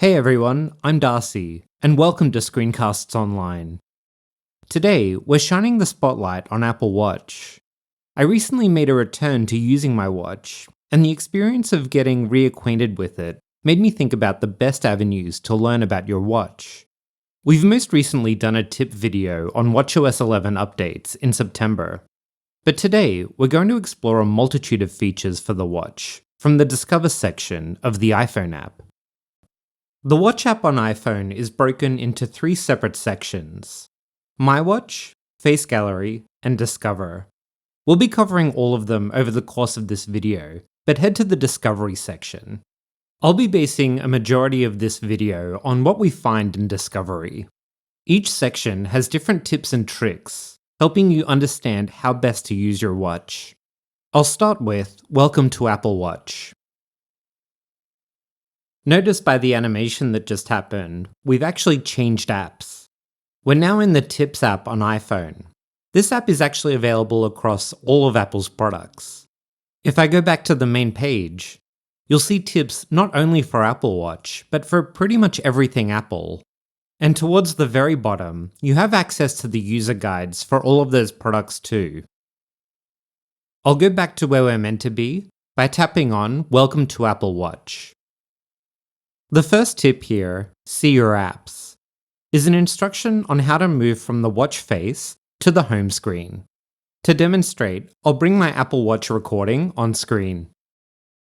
Hey everyone, I'm Darcy, and welcome to Screencasts Online. Today, we're shining the spotlight on Apple Watch. I recently made a return to using my watch, and the experience of getting reacquainted with it made me think about the best avenues to learn about your watch. We've most recently done a tip video on watchOS 11 updates in September, but today we're going to explore a multitude of features for the watch from the Discover section of the iPhone app. The Watch app on iPhone is broken into three separate sections: My Watch, Face Gallery, and Discover. We'll be covering all of them over the course of this video, but head to the Discovery section. I'll be basing a majority of this video on what we find in Discovery. Each section has different tips and tricks, helping you understand how best to use your watch. I'll start with Welcome to Apple Watch. Notice by the animation that just happened, we've actually changed apps. We're now in the Tips app on iPhone. This app is actually available across all of Apple's products. If I go back to the main page, you'll see tips not only for Apple Watch, but for pretty much everything Apple. And towards the very bottom, you have access to the user guides for all of those products too. I'll go back to where we're meant to be by tapping on Welcome to Apple Watch. The first tip here, See Your Apps, is an instruction on how to move from the watch face to the home screen. To demonstrate, I'll bring my Apple Watch recording on screen.